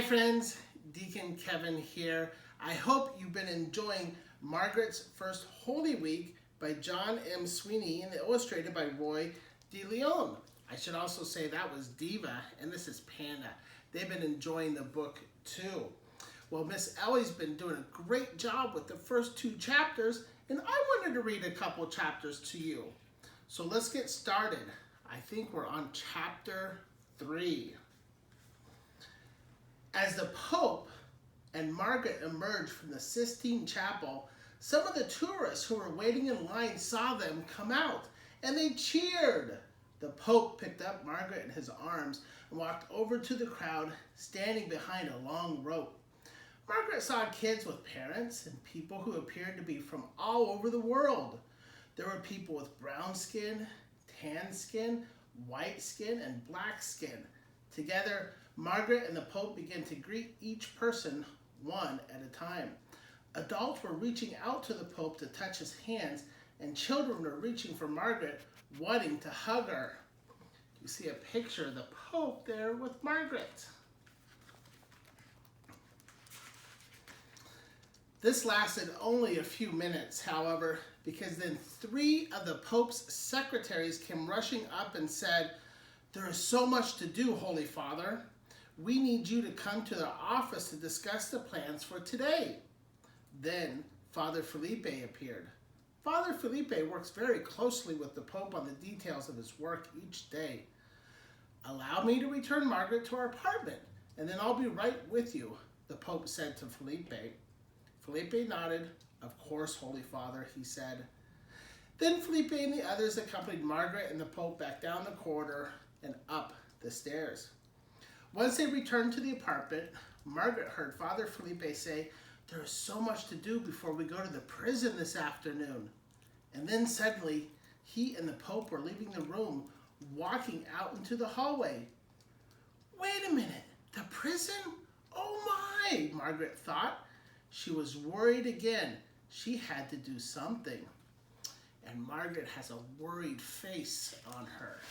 Hi friends, Deacon Kevin here. I hope you've been enjoying Margaret's First Holy Week by John M. Sweeney and illustrated by Roy De Leon. I should also say that was Diva and this is Panda. They've been enjoying the book too. Well, Miss Ellie's been doing a great job with the first two chapters and I wanted to read a couple chapters to you. So let's get started. I think we're on chapter 3. As the Pope and Margaret emerged from the Sistine Chapel, some of the tourists who were waiting in line saw them come out, and they cheered. The Pope picked up Margaret in his arms and walked over to the crowd, standing behind a long rope. Margaret saw kids with parents and people who appeared to be from all over the world. There were people with brown skin, tan skin, white skin, and black skin. Together, Margaret and the Pope began to greet each person one at a time. Adults were reaching out to the Pope to touch his hands, and children were reaching for Margaret, wanting to hug her. You see a picture of the Pope there with Margaret. This lasted only a few minutes, however, because then 3 of the Pope's secretaries came rushing up and said, "There is so much to do, Holy Father. We need you to come to the office to discuss the plans for today." Then Father Felipe appeared. Father Felipe works very closely with the Pope on the details of his work each day. "Allow me to return Margaret to our apartment, and then I'll be right with you," the Pope said to Felipe. Felipe nodded. "Of course, Holy Father," he said. Then Felipe and the others accompanied Margaret and the Pope back down the corridor and up the stairs. Once they returned to the apartment, Margaret heard Father Felipe say, "There is so much to do before we go to the prison this afternoon." And then suddenly, he and the Pope were leaving the room, walking out into the hallway. "Wait a minute, the prison? Oh my," Margaret thought. She was worried again. She had to do something. And Margaret has a worried face on her.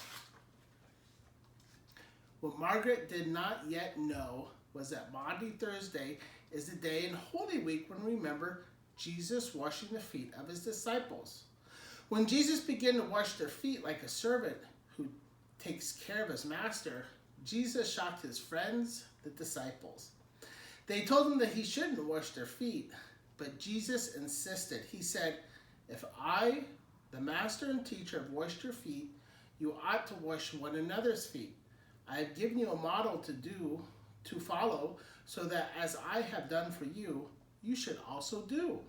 What Margaret did not yet know was that Maundy Thursday is the day in Holy Week when we remember Jesus washing the feet of his disciples. When Jesus began to wash their feet like a servant who takes care of his master, Jesus shocked his friends, the disciples. They told him that he shouldn't wash their feet, but Jesus insisted. He said, "If I, the master and teacher, have washed your feet, you ought to wash one another's feet. I have given you a model to follow, so that as I have done for you, you should also do."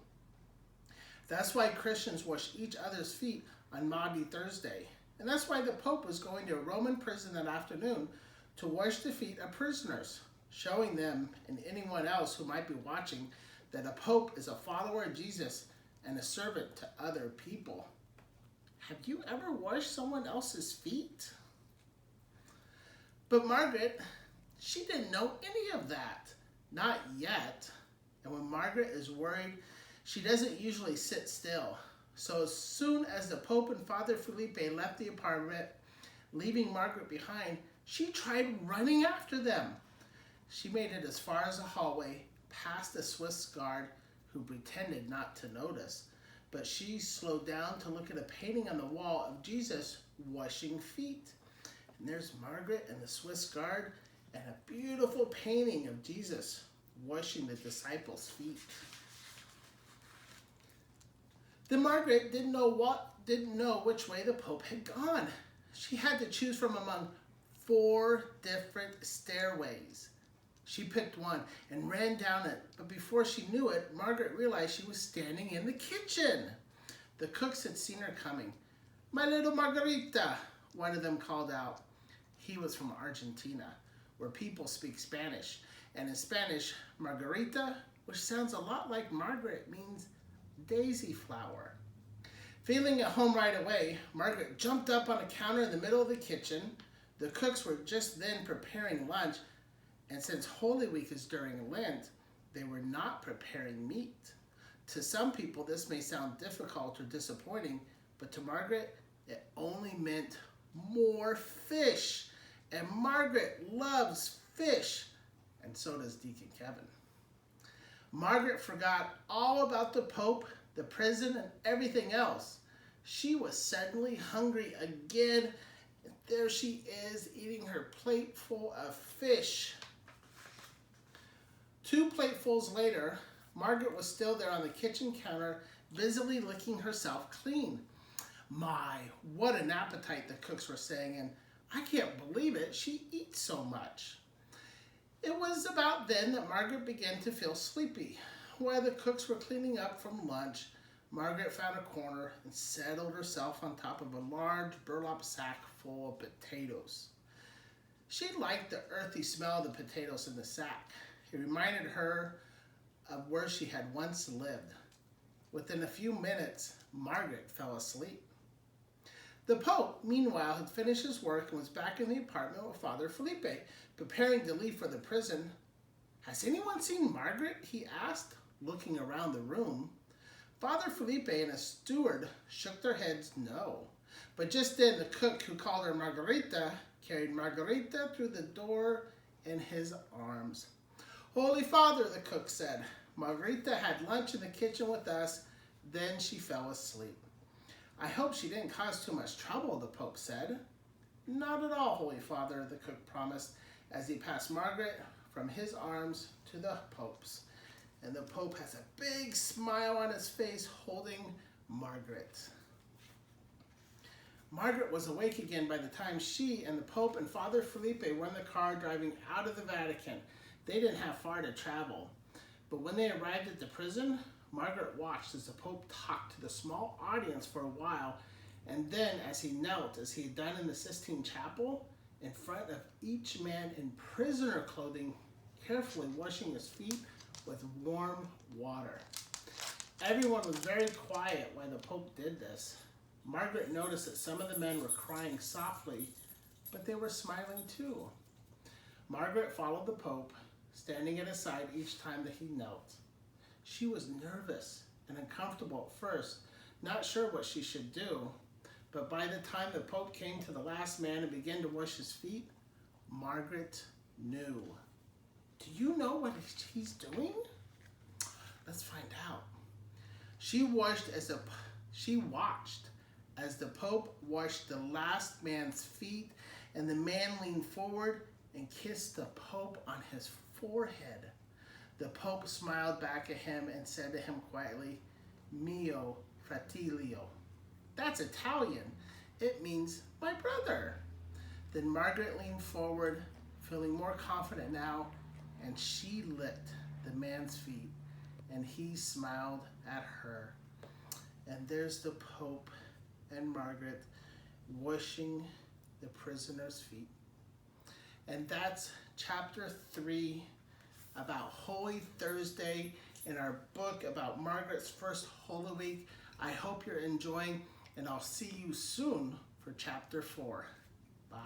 That's why Christians wash each other's feet on Maundy Thursday. And that's why the Pope was going to a Roman prison that afternoon to wash the feet of prisoners, showing them and anyone else who might be watching that a Pope is a follower of Jesus and a servant to other people. Have you ever washed someone else's feet? But Margaret, she didn't know any of that. Not yet. And when Margaret is worried, she doesn't usually sit still. So as soon as the Pope and Father Felipe left the apartment, leaving Margaret behind, she tried running after them. She made it as far as the hallway, past the Swiss guard who pretended not to notice. But she slowed down to look at a painting on the wall of Jesus washing feet. And there's Margaret and the Swiss guard and a beautiful painting of Jesus washing the disciples' feet. Then Margaret didn't know which way the Pope had gone. She had to choose from among 4 different stairways. She picked one and ran down it, but before she knew it, Margaret realized she was standing in the kitchen. The cooks had seen her coming. "My little Margarita," one of them called out. He was from Argentina, where people speak Spanish, and in Spanish, Margarita, which sounds a lot like Margaret, means daisy flower. Feeling at home right away, Margaret jumped up on a counter in the middle of the kitchen. The cooks were just then preparing lunch, and since Holy Week is during Lent, they were not preparing meat. To some people, this may sound difficult or disappointing, but to Margaret, it only meant more fish. And Margaret loves fish. and so does Deacon Kevin. Margaret forgot all about the Pope, the prison, and everything else. She was suddenly hungry again, and there she is eating her plate full of fish. 2 platefuls later, Margaret was still there on the kitchen counter, busily licking herself clean. My, what an appetite, the cooks were saying, and I can't believe it, she eats so much. It was about then that Margaret began to feel sleepy. While the cooks were cleaning up from lunch, Margaret found a corner and settled herself on top of a large burlap sack full of potatoes. She liked the earthy smell of the potatoes in the sack. It reminded her of where she had once lived. Within a few minutes, Margaret fell asleep. The Pope, meanwhile, had finished his work and was back in the apartment with Father Felipe, preparing to leave for the prison. "Has anyone seen Margaret?" he asked, looking around the room. Father Felipe and a steward shook their heads no. But just then, the cook, who called her Margarita, carried Margarita through the door in his arms. "Holy Father," the cook said, "Margarita had lunch in the kitchen with us, then she fell asleep." "I hope she didn't cause too much trouble," the Pope said. "Not at all, Holy Father," the cook promised, as he passed Margaret from his arms to the Pope's. And the Pope has a big smile on his face holding Margaret. Margaret was awake again by the time she and the Pope and Father Felipe were in the car driving out of the Vatican. They didn't have far to travel. But when they arrived at the prison, Margaret watched as the Pope talked to the small audience for a while, and then as he knelt, as he had done in the Sistine Chapel, in front of each man in prisoner clothing, carefully washing his feet with warm water. Everyone was very quiet while the Pope did this. Margaret noticed that some of the men were crying softly, but they were smiling too. Margaret followed the Pope, standing at his side each time that he knelt. She was nervous and uncomfortable at first, not sure what she should do, but by the time the Pope came to the last man and began to wash his feet, Margaret knew. Do you know what he's doing? Let's find out. She watched as the Pope washed the last man's feet, and the man leaned forward and kissed the Pope on his forehead. The Pope smiled back at him and said to him quietly, "Mio fratello." That's Italian. It means my brother. Then Margaret leaned forward, feeling more confident now, and she licked the man's feet, and he smiled at her. And there's the Pope and Margaret washing the prisoner's feet. And that's chapter 3 about Holy Thursday in our book about Margaret's first Holy Week. I hope you're enjoying, and I'll see you soon for chapter 4. Bye.